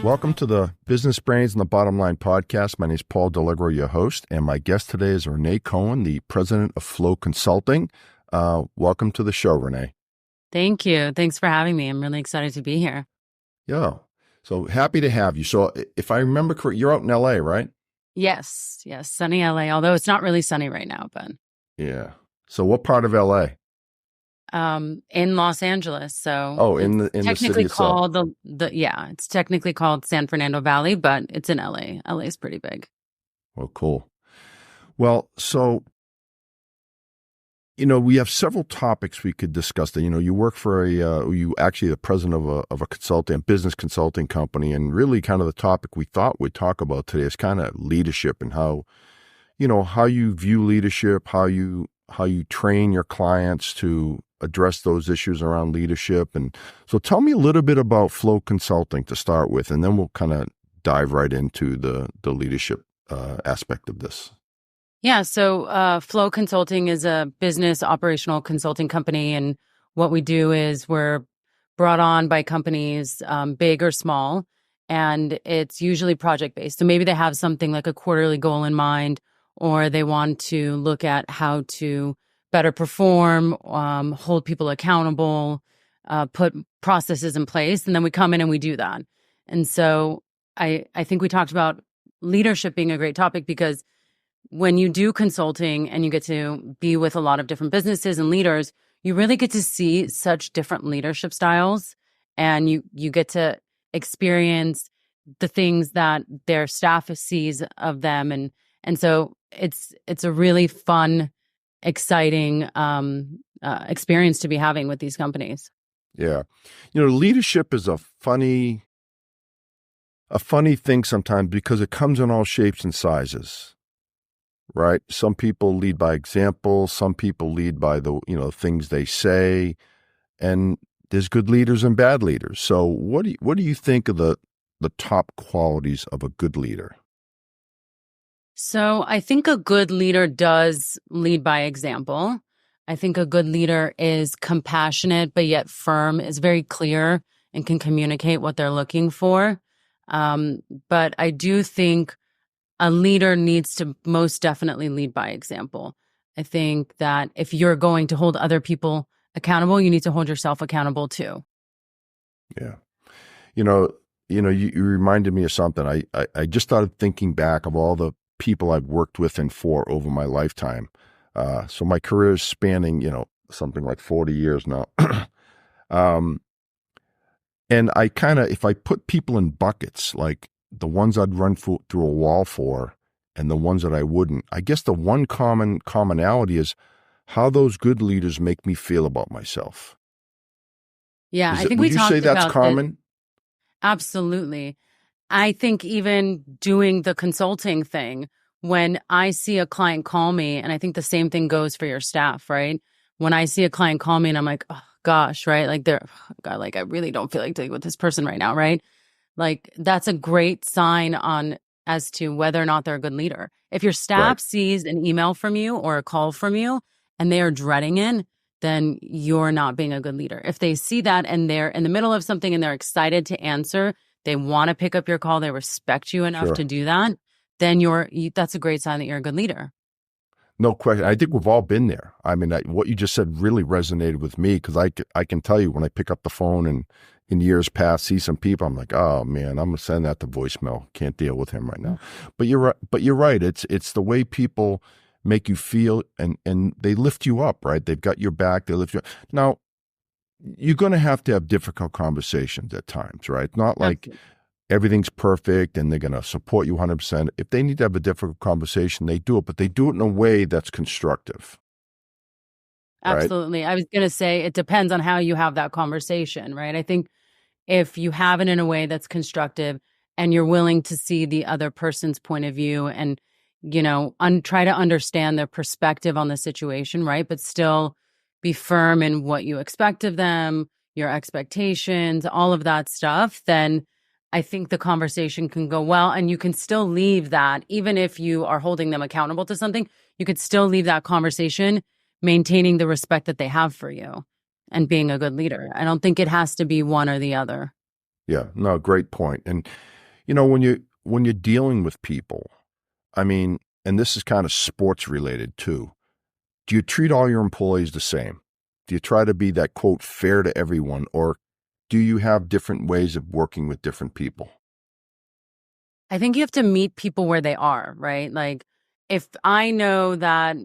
Welcome to the Business Brains and the Bottom Line podcast. My name is Paul Delegro, your host, and my guest today is Renee Cohen, the president of Flow Consulting. Welcome to the show, Renee. Thank you. Thanks for having me. I'm really excited to be here. Yeah. So happy to have you. So if I remember correctly, you're out in LA, right? Yes. Sunny LA, although it's not really sunny right now, but. Yeah. So what part of LA? In Los Angeles. So in the city itself. It's technically called San Fernando Valley, but it's in LA. LA is pretty big. Well, cool. Well, so, we have several topics we could discuss. You work for you actually the president of a business consulting company, and really kind of the topic we thought we'd talk about today is kind of leadership and how you view leadership, how you train your clients to address those issues around leadership. And so tell me a little bit about Flow Consulting to start with, and then we'll kind of dive right into the leadership aspect of this. Yeah. So Flow Consulting is a business operational consulting company. And what we do is we're brought on by companies, big or small, and it's usually project-based. So maybe they have something like a quarterly goal in mind, or they want to look at how to better perform, hold people accountable, put processes in place, and then we come in and we do that. And so I think we talked about leadership being a great topic because when you do consulting and you get to be with a lot of different businesses and leaders, you really get to see such different leadership styles, and you get to experience the things that their staff sees of them. And so it's a really fun, exciting experience to be having with these companies. Yeah. Leadership is a funny thing sometimes because it comes in all shapes and sizes, right? Some people lead by example. Some people lead by the things they say, and there's good leaders and bad leaders. So what do you think of the top qualities of a good leader? So I think a good leader does lead by example. I think a good leader is compassionate, but yet firm, is very clear and can communicate what they're looking for. But I do think a leader needs to most definitely lead by example. I think that if you're going to hold other people accountable, you need to hold yourself accountable too. Yeah. You reminded me of something. I just started thinking back of all the people I've worked with and for over my lifetime. So my career is spanning, something like 40 years now. And I if I put people in buckets, like the ones I'd run through a wall for and the ones that I wouldn't, I guess the one commonality is how those good leaders make me feel about myself. Yeah, I think we talked about. Would you say that's common? Absolutely. I think even doing the consulting thing, when I see a client call me, and I think the same thing goes for your staff, right? When I see a client call me and I'm like, oh gosh, right? Like I really don't feel like dealing with this person right now, right? Like that's a great sign as to whether or not they're a good leader. If your staff sees an email from you or a call from you and they are dreading it, then you're not being a good leader. If they see that and they're in the middle of something and they're excited to answer, they want to pick up your call, they respect you enough to do that, then that's a great sign that you're a good leader. No question. I think we've all been there. I mean, what you just said really resonated with me because I can tell you when I pick up the phone and in years past see some people, I'm like, oh man, I'm gonna send that to voicemail. Can't deal with him right now. But you're right. It's the way people make you feel and they lift you up, right? They've got your back. They lift you up. Now, you're going to have difficult conversations at times, right? Not like everything's perfect and they're going to support you 100%. If they need to have a difficult conversation, they do it, but they do it in a way that's constructive. Absolutely. Right? I was going to say it depends on how you have that conversation, right? I think if you have it in a way that's constructive and you're willing to see the other person's point of view and, try to understand their perspective on the situation, right? But still be firm in what you expect of them, your expectations, all of that stuff, then I think the conversation can go well, and you can still leave that, even if you are holding them accountable to something, you could still leave that conversation maintaining the respect that they have for you and being a good leader. I don't think it has to be one or the other. Yeah, no, great point. And when you're dealing with people, I mean, and this is kind of sports related too. Do you treat all your employees the same? Do you try to be that quote fair to everyone, or do you have different ways of working with different people? I think you have to meet people where they are, right? Like, if I know that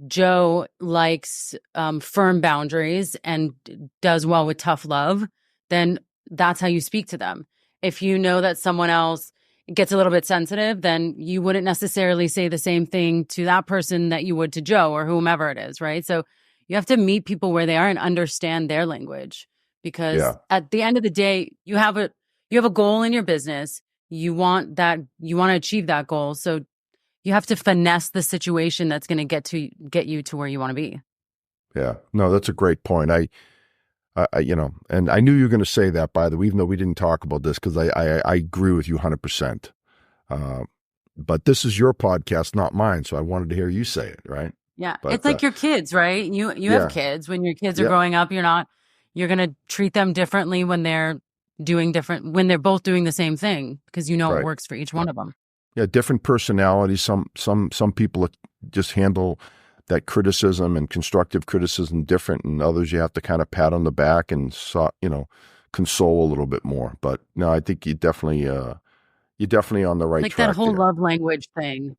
Joe likes firm boundaries and does well with tough love, then that's how you speak to them. If you know that someone else gets a little bit sensitive, then you wouldn't necessarily say the same thing to that person that you would to Joe or whomever it is, right? So you have to meet people where they are and understand their language, because Yeah, at the end of the day, you have a goal in your business. You want to achieve that goal. So you have to finesse the situation that's going to get you to where you want to be. yeah. No, that's a great point. And I knew you were going to say that, by the way, even though we didn't talk about this, because I agree with you 100%. But this is your podcast, not mine. So I wanted to hear you say it, right? Yeah. But It's like your kids, right? You yeah, have kids. When your kids are yeah, growing up, you're going to treat them differently when when they're both doing the same thing, because you know it right. works for each one of them. Yeah, different personalities. Some people just handle that criticism and constructive criticism different, and others you have to kind of pat on the back and console a little bit more. But no, I think you're definitely on the right Like that track whole there. love language thing.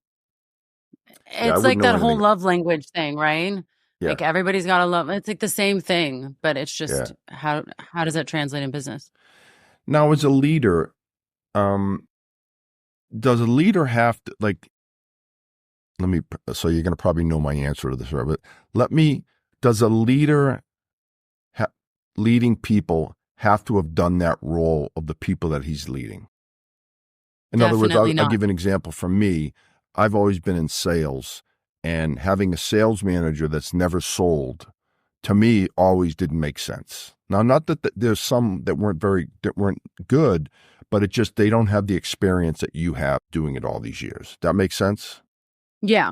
Yeah, I It's wouldn't like know that whole anything. love language thing, right? Yeah, Like everybody's got a love. It's like the same thing, but it's yeah. just how does that translate in business? Now, as a leader, um, does a leader have to like? Let me. So you're going to probably know my answer to this, right? But let me. Does a leader leading people have to have done that role of the people that he's leading? In other words, Definitely I'll not. give an example from me. I've always been in sales, and having a sales manager that's never sold, to me, always didn't make sense. Now, not that there's some that weren't good, but it just, they don't have the experience that you have doing it all these years. That makes sense? Yeah.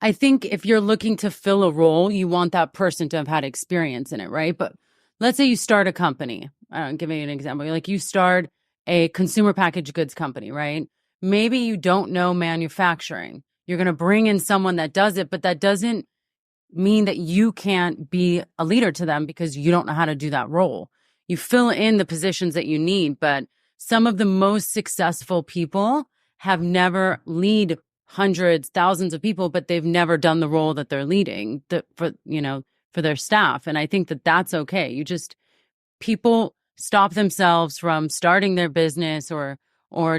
I think if you're looking to fill a role, you want that person to have had experience in it, right? But let's say you start a company. I don't give you an example. Like you start a consumer packaged goods company, right? Maybe you don't know manufacturing. You're going to bring in someone that does it, but that doesn't mean that you can't be a leader to them because you don't know how to do that role. You fill in the positions that you need, but some of the most successful people have never lead hundreds, thousands of people, but they've never done the role that they're leading for their staff. And I think that that's okay. People stop themselves from starting their business or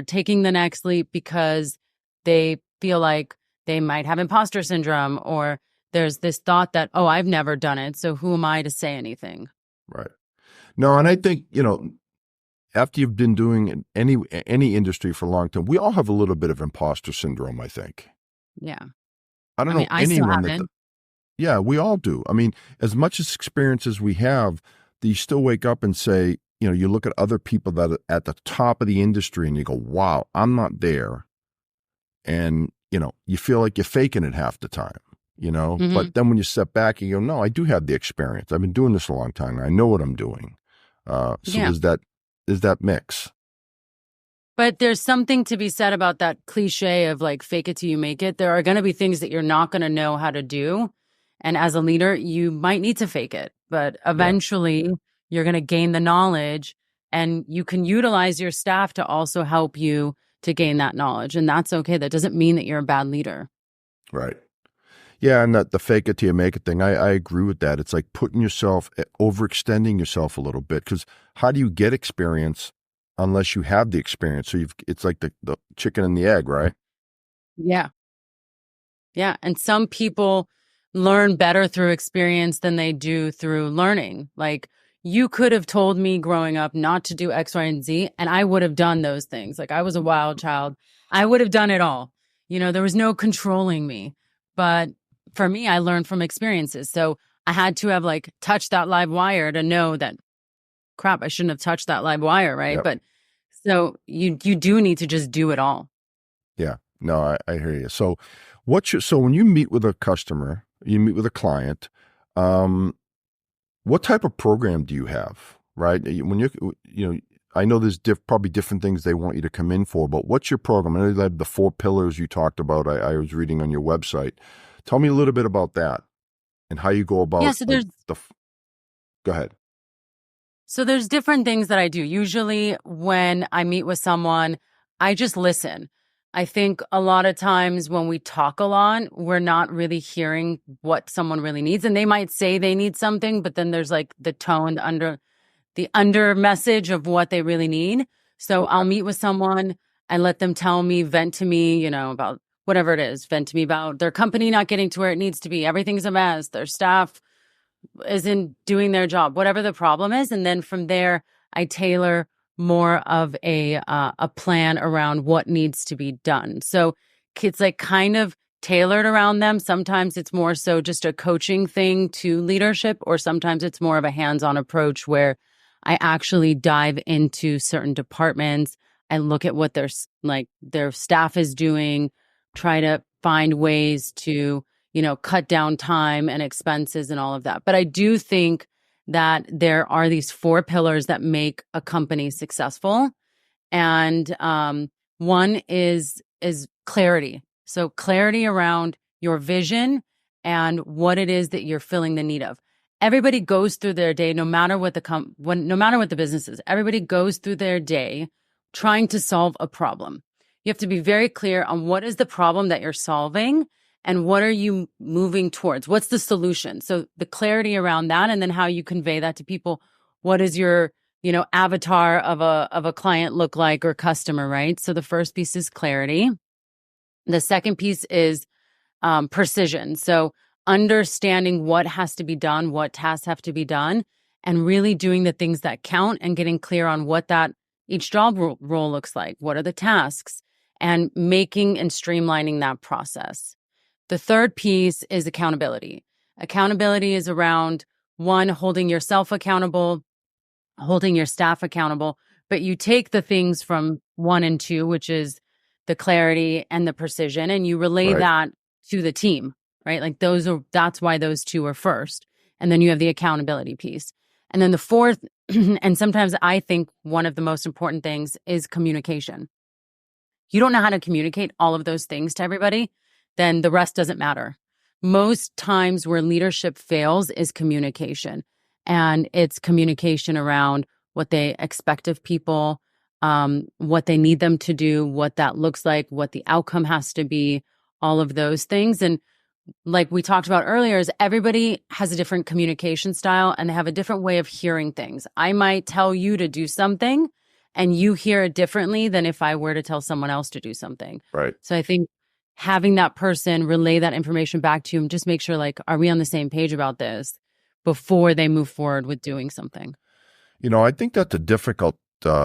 taking the next leap because they feel like they might have imposter syndrome, or there's this thought that, oh, I've never done it, so who am I to say anything? Right. No, and I think, after you've been doing any industry for a long time, we all have a little bit of imposter syndrome, I think. Yeah. I don't I mean, know I still anyone have that, it. yeah, we all do. I mean, as much as experience as we have, you still wake up and say, you look at other people that are at the top of the industry and you go, wow, I'm not there. And, you feel like you're faking it half the time, Hmm. but then when you step back and you go, no, I do have the experience. I've been doing this a long time. I know what I'm doing. So Yeah. there's that mix. But there's something to be said about that cliche of like fake it till you make it. There are going to be things that you're not going to know how to do. And as a leader, you might need to fake it, but Yeah. eventually you're going to gain the knowledge, and you can utilize your staff to also help you to gain that knowledge. And that's okay. That doesn't mean that you're a bad leader. Right. Yeah. And that the fake it till you make it thing, I agree with that. It's like overextending yourself a little bit, because how do you get experience unless you have the experience? So it's like the chicken and the egg, right? Yeah. Yeah. And some people learn better through experience than they do through learning. Like, you could have told me growing up not to do X, Y, and Z, and I would have done those things. Like, I was a wild child. I would have done it all. There was no controlling me. But for me, I learned from experiences. So I had to have like touched that live wire to know that, crap, I shouldn't have touched that live wire, right? Yep. But So you do need to just do it all. Yeah. No, I hear you. So so when you meet with a customer, you meet with a client, um, what type of program do you have? Right. When I know there's probably different things they want you to come in for, but what's your program? I know you had the 4 pillars you talked about. I was reading on your website. Tell me a little bit about that and how you go Yeah, about so like there's go ahead. So there's different things that I do. Usually when I meet with someone, I just listen. I think a lot of times when we talk a lot, we're not really hearing what someone really needs. And they might say they need something, but then there's like the under message of what they really need. So I'll meet with someone and let them tell me, vent to me, about whatever it is, vent to me about their company not getting to where it needs to be. Everything's a mess. Their staff isn't doing their job, whatever the problem is. And then from there, I tailor more of a plan around what needs to be done. So it's like kind of tailored around them. Sometimes it's more so just a coaching thing to leadership, or sometimes it's more of a hands-on approach where I actually dive into certain departments and look at what their staff is doing, try to find ways to cut down time and expenses and all of that. But I do think that there are these 4 pillars that make a company successful. And one is clarity. So clarity around your vision and what it is that you're filling the need of. Everybody goes through their day, no matter what no matter what the business is. Everybody goes through their day trying to solve a problem. You have to be very clear on what is the problem that you're solving and what are you moving towards? What's the solution? So the clarity around that, and then how you convey that to people. What is your avatar of a client look like, or customer, right? So the first piece is clarity. The second piece is precision. So understanding what has to be done, what tasks have to be done, and really doing the things that count and getting clear on what that each job role looks like. What are the tasks? And making and streamlining that process. The third piece is accountability. Accountability is around, one, holding yourself accountable, holding your staff accountable, but you take the things from 1 and 2, which is the clarity and the precision, and you relay Right. that to the team, right? Like that's why those 2 are first. And then you have the accountability piece. And then the fourth, and sometimes I think one of the most important things, is communication. You don't know how to communicate all of those things to everybody, then the rest doesn't matter. Most times where leadership fails is communication. And it's communication around what they expect of people, what they need them to do, what that looks like, what the outcome has to be, all of those things. And like we talked about earlier, is everybody has a different communication style and they have a different way of hearing things. I might tell you to do something and you hear it differently than if I were to tell someone else to do something. Right. So I think having that person relay that information back to you and just make sure, like, are we on the same page about this before they move forward with doing something? I think that's a difficult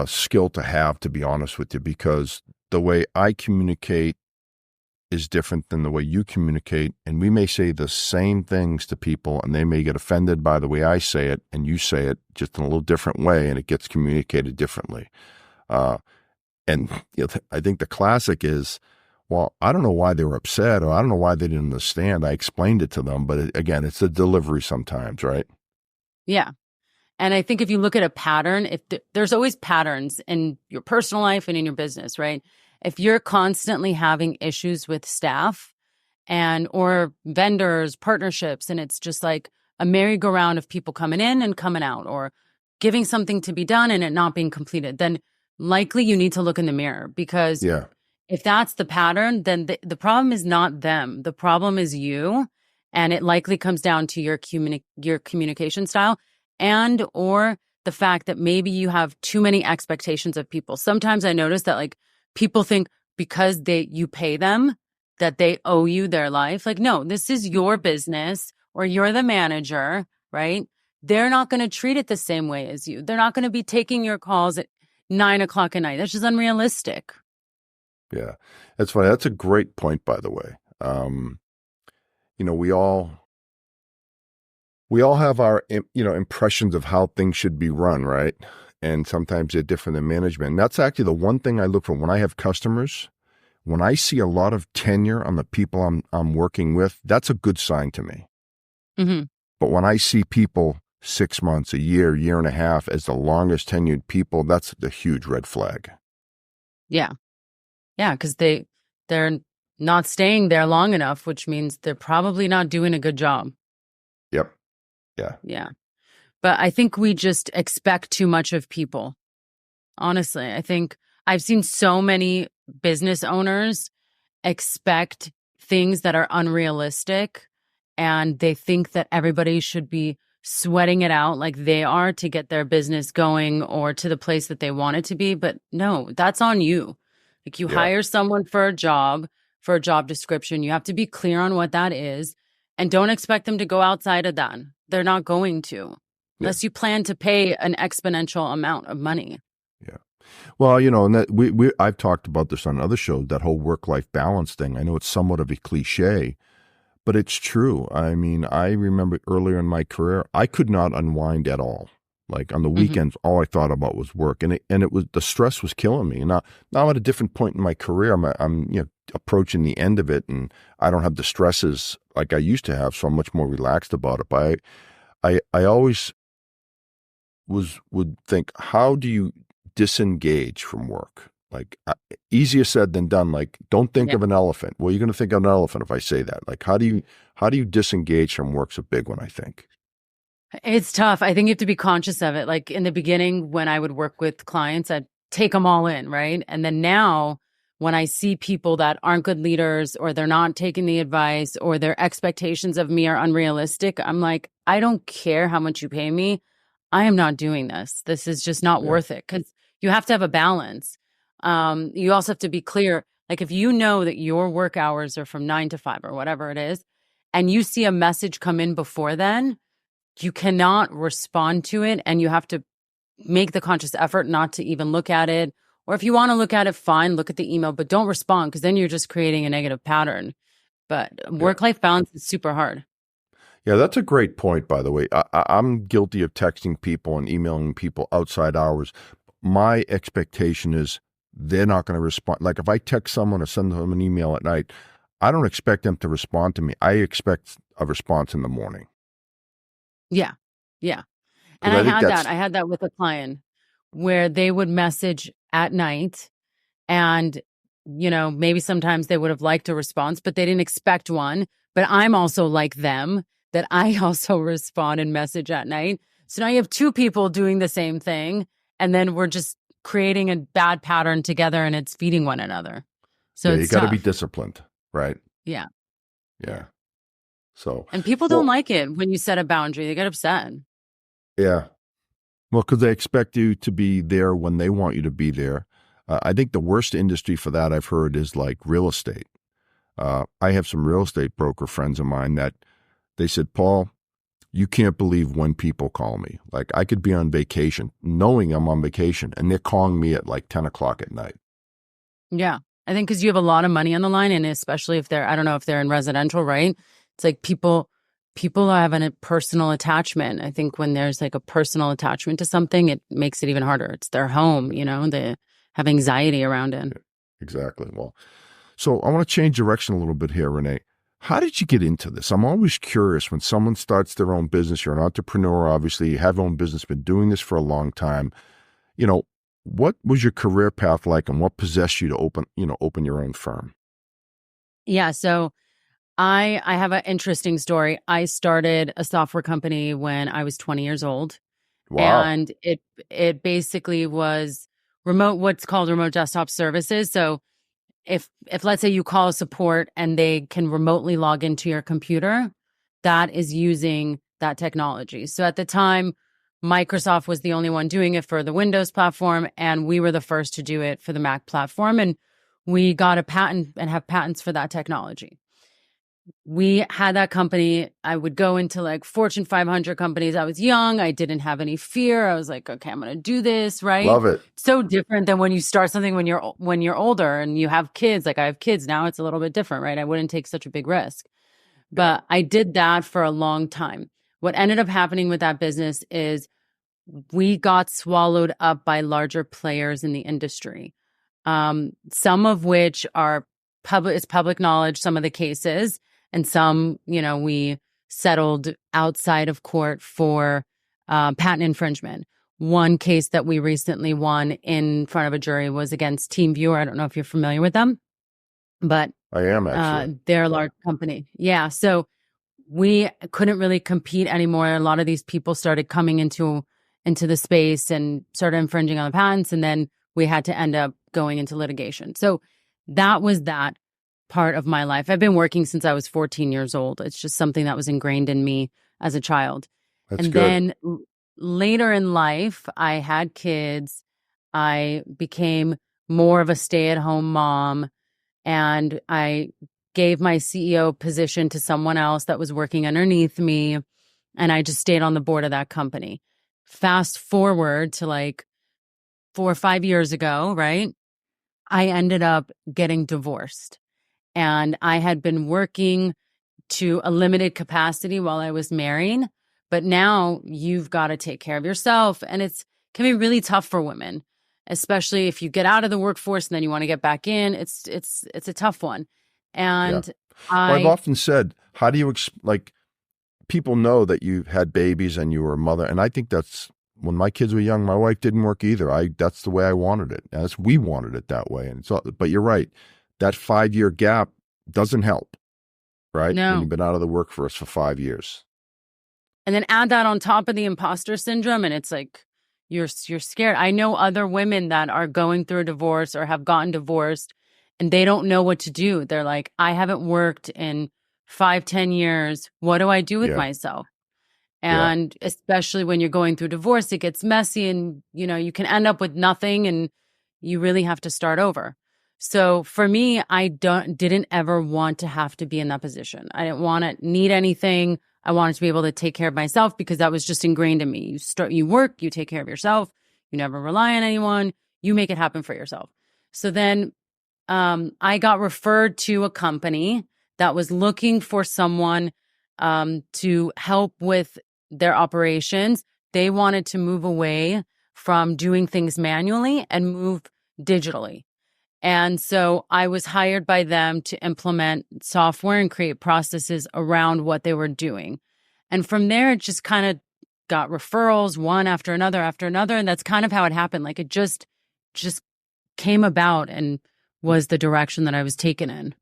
skill to have, to be honest with you, because the way I communicate is different than the way you communicate. And we may say the same things to people and they may get offended by the way I say it and you say it just in a little different way, and it gets communicated differently. And I think the classic is, well, I don't know why they were upset, or I don't know why they didn't understand. I explained it to them, but again, it's a delivery sometimes, right? Yeah. And I think if you look at a pattern, there's always patterns in your personal life and in your business, right? If you're constantly having issues with staff or vendors, partnerships, and it's just like a merry-go-round of people coming in and coming out, or giving something to be done and it not being completed, then likely you need to look in the mirror, because Yeah. if that's the pattern, then the problem is not them. The problem is you. And it likely comes down to your communication style, and or the fact that maybe you have too many expectations of people. Sometimes I notice that, like, people think because you pay them that they owe you their life. Like, no, this is your business, or you're the manager, right? They're not going to treat it the same way as you. They're not going to be taking your calls at 9 o'clock at night. That's just unrealistic. Yeah. That's funny. That's a great point, by the way. We all have our, impressions of how things should be run, right? and sometimes they're different than management. And that's actually the one thing I look for when I have customers. When I see a lot of tenure on the people I'm working with, that's a good sign to me. Mm-hmm. But when I see people 6 months, a year and a half as the longest tenured people, that's the huge red flag. Yeah. Yeah, because they're not staying there long enough, which means they're probably not doing a good job. Yep. Yeah. Yeah. But I think we just expect too much of people. Honestly, I think I've seen so many business owners expect things that are unrealistic, and they think that everybody should be sweating it out like they are to get their business going or to the place that they want it to be. But no, that's on you. Like, you Yeah. hire someone for a job description. You have to be clear on what that is, and don't expect them to go outside of that. They're not going to, Yeah. unless you plan to pay an exponential amount of money. Yeah. Well, and that I've talked about this on other shows, that whole work-life balance thing. I know it's somewhat of a cliche, but it's true. I mean, I remember earlier in my career, I could not unwind at all. Like on the weekends, all I thought about was work, and it was, the stress was killing me. And now I'm at a different point in my career. I'm approaching the end of it, and I don't have the stresses like I used to have, so I'm much more relaxed about it. But I always would think, how do you disengage from work? Like, easier said than done. Like, don't think of an elephant. Well, you're going to think of an elephant if I say that. Like, how do you disengage from work's a big one, I think. It's tough. I think you have to be conscious of it. Like, in the beginning, when I would work with clients, I'd take them all in, right? And then now, when I see people that aren't good leaders, or they're not taking the advice, or their expectations of me are unrealistic, I'm like, I don't care how much you pay me. I am not doing this. This is just not worth it, because you have to have a balance. You also have to be clear. Like, if you know that your work hours are from 9 to 5 or whatever it is, and you see a message come in before then, you cannot respond to it, and you have to make the conscious effort not to even look at it. Or if you want to look at it, fine, look at the email, but don't respond, because then you're just creating a negative pattern. But work-life balance is super hard. Yeah, that's a great point, by the way. I'm guilty of texting people and emailing people outside hours. My expectation is they're not going to respond. Like, if I text someone or send them an email at night, I don't expect them to respond to me. I expect a response in the morning. Yeah. Yeah. And I had that with a client where they would message at night, and, maybe sometimes they would have liked a response, but they didn't expect one. But I'm also like them, that I also respond and message at night. So now you have two people doing the same thing, and then we're just creating a bad pattern together, and it's feeding one another. So you got to be tough. disciplined, right? Yeah. Yeah. So, and people don't like it when you set a boundary. They get upset. Yeah. Well, because they expect you to be there when they want you to be there. I think the worst industry for that I've heard is like real estate. I have some real estate broker friends of mine that they said, Paul, you can't believe when people call me. Like, I could be on vacation, knowing I'm on vacation, and they're calling me at like 10 o'clock at night. Yeah. I think because you have a lot of money on the line, and especially if I don't know if they're in residential, right? It's like people are having a personal attachment. I think when there's like a personal attachment to something, it makes it even harder. It's their home, they have anxiety around it. Exactly. Well, so I want to change direction a little bit here, Renee. How did you get into this? I'm always curious when someone starts their own business. You're an entrepreneur, obviously. You have your own business, been doing this for a long time. What was your career path like, and what possessed you to open your own firm? Yeah. So I have an interesting story. I started a software company when I was 20 years old. Wow. And it basically was what's called remote desktop services. So if let's say you call support and they can remotely log into your computer, that is using that technology. So at the time, Microsoft was the only one doing it for the Windows platform, and we were the first to do it for the Mac platform. And we got a patent and have patents for that technology. We had that company. I would go into like Fortune 500 companies. I was young. I didn't have any fear. I was like, okay, I'm going to do this, right? Love it. So different than when you start something when you're older and you have kids. Like, I have kids now. It's a little bit different, right? I wouldn't take such a big risk. But I did that for a long time. What ended up happening with that business is we got swallowed up by larger players in the industry. Some of which are it's public knowledge, some of the cases, and some, we settled outside of court for patent infringement. One case that we recently won in front of a jury was against TeamViewer. I don't know if you're familiar with them, but I am actually. they're a large company. Yeah. So we couldn't really compete anymore. A lot of these people started coming into the space and started infringing on the patents. And then we had to end up going into litigation. So that was that part of my life. I've been working since I was 14 years old. It's just something that was ingrained in me as a child. That's And good. then later in life, I had kids. I became more of a stay-at-home mom, and I gave my CEO position to someone else that was working underneath me, and I just stayed on the board of that company. Fast forward to like 4 or 5 years ago, right? I ended up getting divorced, and I had been working to a limited capacity while I was married, but now you've got to take care of yourself, and can be really tough for women, especially if you get out of the workforce and then you want to get back in. It's a tough one. And Well, I've often said, how do you like people know that you had babies and you were a mother, and I think that's when my kids were young. My wife didn't work either. That's the way I wanted it. We wanted it that way, and but you're right. That 5-year gap doesn't help, right? No. When you've been out of the workforce for 5 years. And then add that on top of the imposter syndrome, and it's like you're scared. I know other women that are going through a divorce or have gotten divorced, and they don't know what to do. They're like, I haven't worked in 5-10 years. What do I do with myself? And especially when you're going through divorce, it gets messy, and you can end up with nothing, and you really have to start over. So for me, I didn't ever want to have to be in that position. I didn't want to need anything. I wanted to be able to take care of myself because that was just ingrained in me. You work, you take care of yourself. You never rely on anyone. You make it happen for yourself. So then I got referred to a company that was looking for someone to help with their operations. They wanted to move away from doing things manually and move digitally. And so I was hired by them to implement software and create processes around what they were doing. And from there, it just kind of got referrals, one after another. And that's kind of how it happened. Like it just came about and was the direction that I was taken in.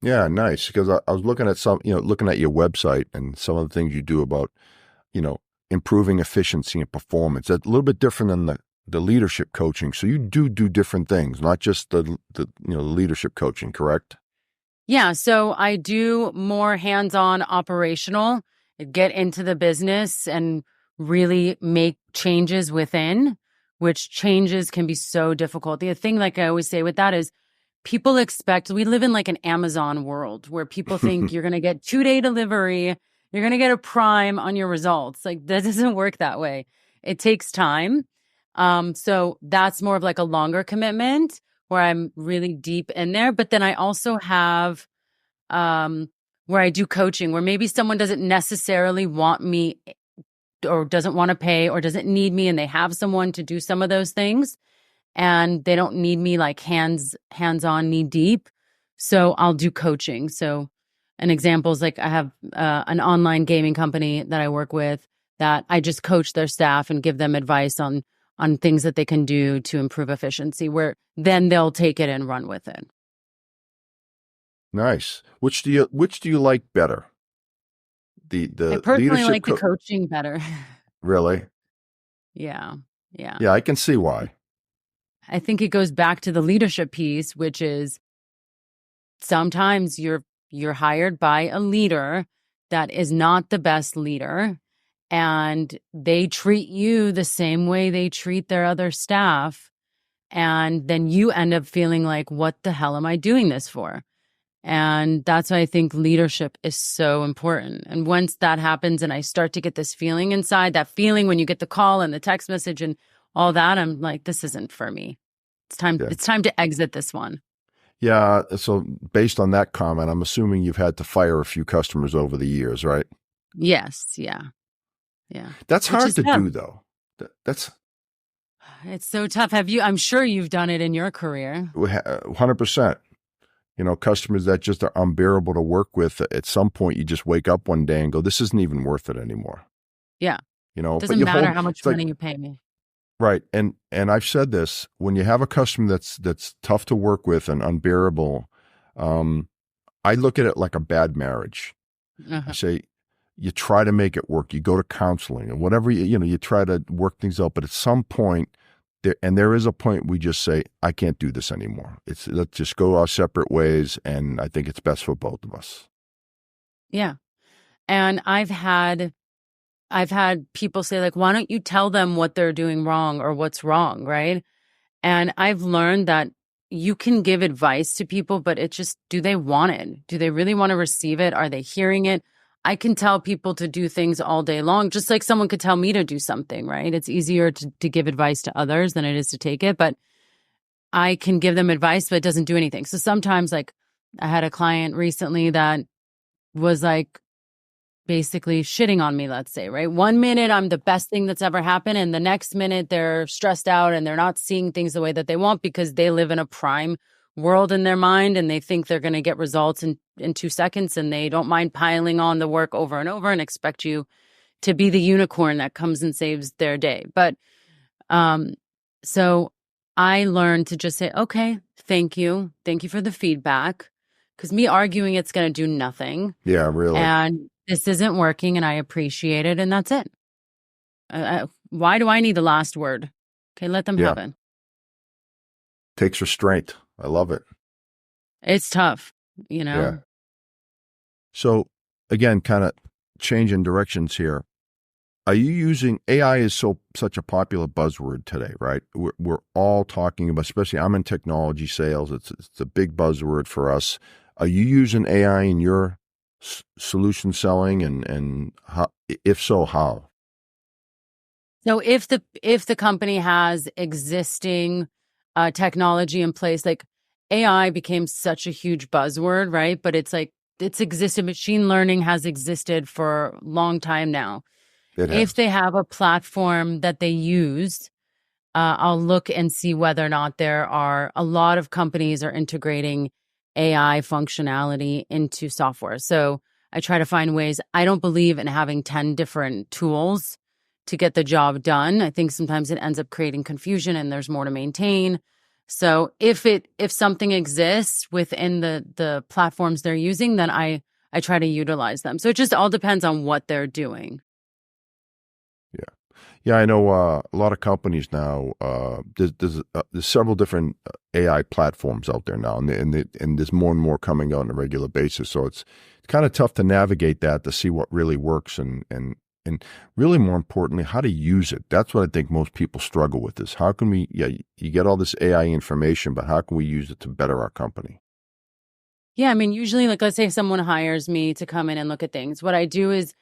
Yeah, nice. Because I was looking at looking at your website and some of the things you do about, improving efficiency and performance. That's a little bit different than the leadership coaching. So you do different things, not just the leadership coaching, correct? Yeah. So I do more hands-on operational, get into the business and really make changes within, which changes can be so difficult. The thing, like I always say with that is people we live in like an Amazon world where people think you're going to get 2-day delivery. You're going to get a prime on your results. Like that doesn't work that way. It takes time. So that's more of like a longer commitment where I'm really deep in there. But then I also have, where I do coaching where maybe someone doesn't necessarily want me or doesn't want to pay or doesn't need me, and they have someone to do some of those things and they don't need me like hands-on, knee deep. So I'll do coaching. So an example is like I have an online gaming company that I work with that I just coach their staff and give them advice on things that they can do to improve efficiency, where then they'll take it and run with it. Nice. Which do you like better? The I personally leadership like the coaching better. Really? Yeah. Yeah, I can see why. I think it goes back to the leadership piece, which is sometimes you're hired by a leader that is not the best leader, and they treat you the same way they treat their other staff. And then you end up feeling like, what the hell am I doing this for? And that's why I think leadership is so important. And once that happens and I start to get this feeling inside, that feeling when you get the call and the text message and all that, I'm like, this isn't for me. It's time to exit this one. Yeah. So based on that comment, I'm assuming you've had to fire a few customers over the years, right? Yes. Yeah. That's hard to do, though. That's It's so tough. I'm sure you've done it in your career. 100%. Customers that just are unbearable to work with. At some point, you just wake up one day and go, "This isn't even worth it anymore." Yeah. But Doesn't matter how it's much like, money you pay me. right. And I've said this, when you have a customer that's tough to work with and unbearable, um, I look at it like a bad marriage. I Uh-huh. say, you try to make it work. You go to counseling and whatever, you try to work things out. But at some point, there is a point we just say, I can't do this anymore. Let's just go our separate ways. And I think it's best for both of us. Yeah. And I've had people say, like, why don't you tell them what they're doing wrong or what's wrong, right? And I've learned that you can give advice to people, but it just, do they want it? Do they really want to receive it? Are they hearing it? I can tell people to do things all day long, just like someone could tell me to do something, right? It's easier to give advice to others than it is to take it, but I can give them advice, but it doesn't do anything. So sometimes, like, I had a client recently that was like, basically shitting on me, let's say, right? One minute I'm the best thing that's ever happened, and the next minute they're stressed out and they're not seeing things the way that they want because they live in a prime world in their mind and they think they're going to get results in 2 seconds, and they don't mind piling on the work over and over and expect you to be the unicorn that comes and saves their day. But um so I learned to just say, okay, thank you. Thank you for the feedback. Because me arguing it's going to do nothing. Yeah, really. And this isn't working and I appreciate it. And that's it. Why do I need the last word? Okay, let them Yeah. have it. Takes restraint. I love it. It's tough, Yeah. So again, kind of changing directions here. Are you using AI? Is such a popular buzzword today, right? We're all talking about, especially I'm in technology sales. It's a big buzzword for us. Are you using AI in your solution selling, and how, if so, how? So if the company has existing technology in place, like AI became such a huge buzzword, right? But it's like it's existed. Machine learning has existed for a long time now. It If has. they have a platform that they use, I'll look and see whether or not there are a lot of companies are integrating AI functionality into software. So I try to find ways. I don't believe in having 10 different tools to get the job done. I think sometimes it ends up creating confusion and there's more to maintain. So if something exists within the platforms they're using, then I try to utilize them. So it just all depends on what they're doing. Yeah. Yeah, I know a lot of companies now. There's several different AI platforms out there now, and there's more and more coming out on a regular basis. So it's kind of tough to navigate that to see what really works, and really more importantly, how to use it. That's what I think most people struggle with: is how can we? Yeah, you get all this AI information, but how can we use it to better our company? Yeah, I mean, usually, like, let's say someone hires me to come in and look at things. What I do is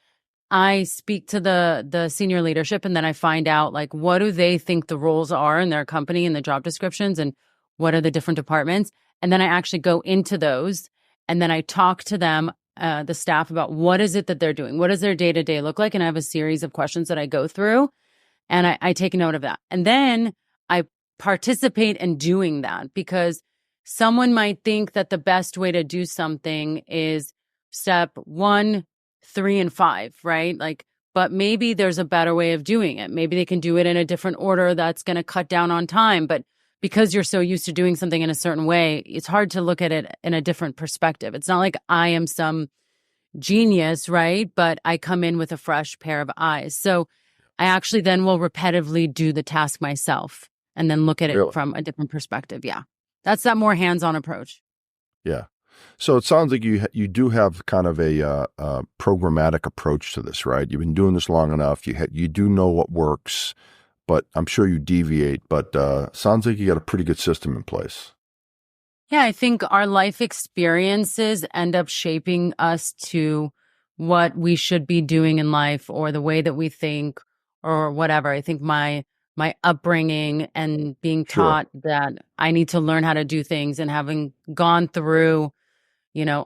I speak to the senior leadership, and then I find out, like, what do they think the roles are in their company and the job descriptions, and what are the different departments. And then I actually go into those, and then I talk to them, the staff, about what is it that they're doing, what does their day to day look like, and I have a series of questions that I go through, and I take note of that. And then I participate in doing that, because someone might think that the best way to do something is step 1, 3, and 5, right? Like, but maybe there's a better way of doing it. Maybe they can do it in a different order that's going to cut down on time. But because you're so used to doing something in a certain way, it's hard to look at it in a different perspective. It's not like I am some genius, right? But I come in with a fresh pair of eyes. So I actually then will repetitively do the task myself and then look at it Really? from a different perspective. Yeah. That's that more hands-on approach. Yeah. So it sounds like you do have kind of a programmatic approach to this, right? You've been doing this long enough. You do know what works, but I'm sure you deviate. But sounds like you got a pretty good system in place. Yeah, I think our life experiences end up shaping us to what we should be doing in life, or the way that we think, or whatever. I think my upbringing and being Sure. taught that I need to learn how to do things, and having gone through,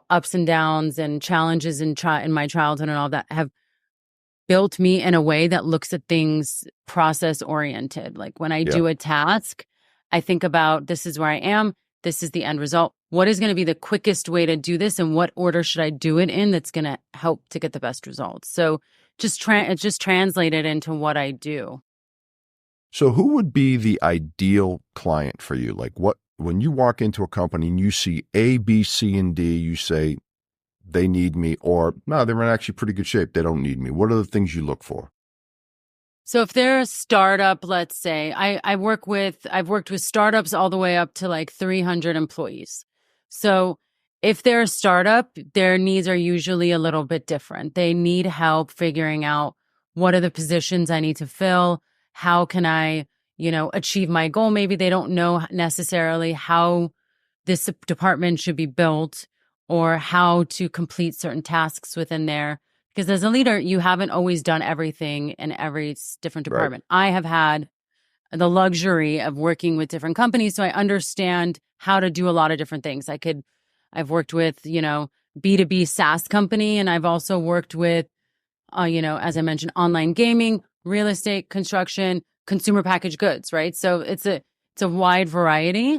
ups and downs and challenges in my childhood and all that, have built me in a way that looks at things process oriented. Like when I do a task, I think about this is where I am. This is the end result. What is going to be the quickest way to do this? And what order should I do it in that's going to help to get the best results? So it's just translated into what I do. So who would be the ideal client for you? Like when you walk into a company and you see A, B, C, and D, you say, they need me, or no, they're in actually pretty good shape. They don't need me. What are the things you look for? So if they're a startup, let's say I've worked with startups all the way up to like 300 employees. So if they're a startup, their needs are usually a little bit different. They need help figuring out what are the positions I need to fill. How can I, achieve my goal? Maybe they don't know necessarily how this department should be built or how to complete certain tasks within there. Because as a leader, you haven't always done everything in every different department. Right. I have had the luxury of working with different companies, so I understand how to do a lot of different things. I've worked with, B2B SaaS company, and I've also worked with, as I mentioned, online gaming, real estate, construction, consumer packaged goods, right? So it's a wide variety.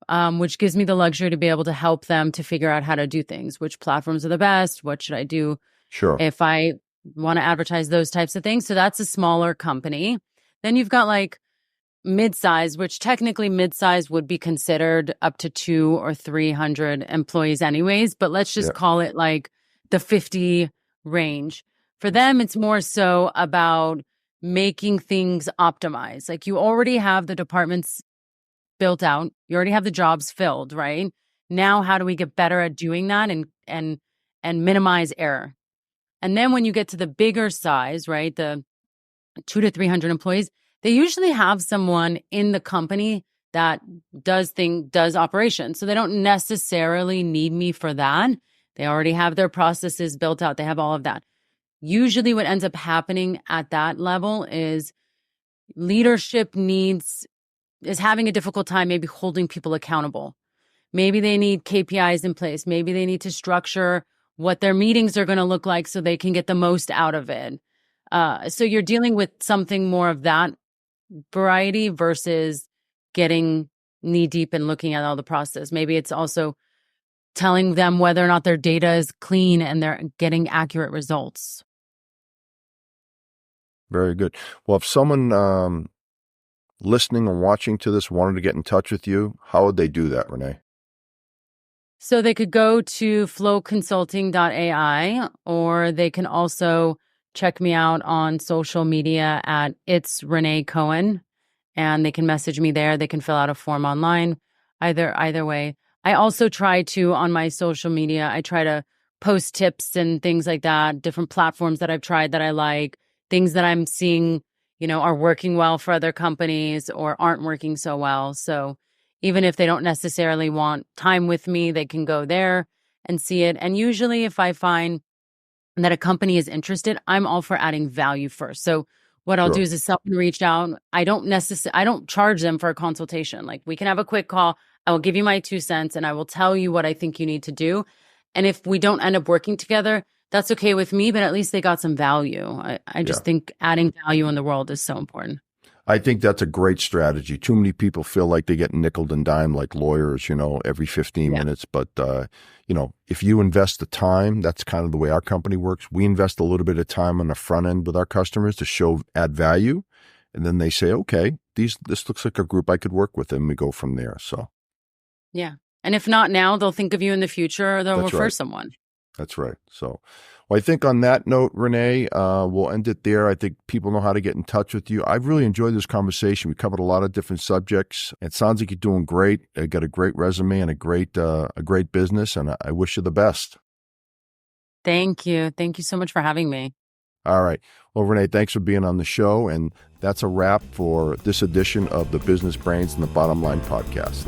Which gives me the luxury to be able to help them to figure out how to do things. Which platforms are the best? What should I do? Sure. If I want to advertise those types of things. So that's a smaller company. Then you've got like mid-size, which technically mid-size would be considered up to 200 or 300 employees anyways. But let's just call it like the 50 range. For them, it's more so about making things optimize. Like you already have the departments built out. You already have the jobs filled, right? Now, how do we get better at doing that and minimize error? And then when you get to the bigger size, right, the 200 to 300 employees, they usually have someone in the company that does operations. So they don't necessarily need me for that. They already have their processes built out. They have all of that. Usually what ends up happening at that level is leadership is having a difficult time maybe holding people accountable. Maybe they need KPIs in place. Maybe they need to structure what their meetings are going to look like so they can get the most out of it. So you're dealing with something more of that variety versus getting knee deep and looking at all the process. Maybe it's also telling them whether or not their data is clean and they're getting accurate results. Very good. Well, if someone listening or watching to this wanted to get in touch with you, how would they do that, Renee? So they could go to flowconsulting.ai, or they can also check me out on social media at It's Renee Cohen, and they can message me there. They can fill out a form online, either way. I also try to, on my social media, I try to post tips and things like that, different platforms that I've tried that I like, things that I'm seeing are working well for other companies or aren't working so well. So even if they don't necessarily want time with me, they can go there and see it. And usually if I find that a company is interested, I'm all for adding value first. So what I'll do is if someone reached out, I don't charge them for a consultation. Like we can have a quick call. I will give you my 2 cents and I will tell you what I think you need to do. And if we don't end up working together, that's okay with me, but at least they got some value. I just think adding value in the world is so important. I think that's a great strategy. Too many people feel like they get nickeled and dimed like lawyers, every 15 minutes. But, if you invest the time, that's kind of the way our company works. We invest a little bit of time on the front end with our customers to add value. And then they say, okay, this looks like a group I could work with. And we go from there. So, yeah. And if not now, they'll think of you in the future or they'll refer someone. That's right. So, well, I think on that note, Renee, we'll end it there. I think people know how to get in touch with you. I've really enjoyed this conversation. We covered a lot of different subjects. It sounds like you're doing great. You got a great resume and a great business, and I wish you the best. Thank you. Thank you so much for having me. All right. Well, Renee, thanks for being on the show. And that's a wrap for this edition of the Business Brains and the Bottom Line podcast.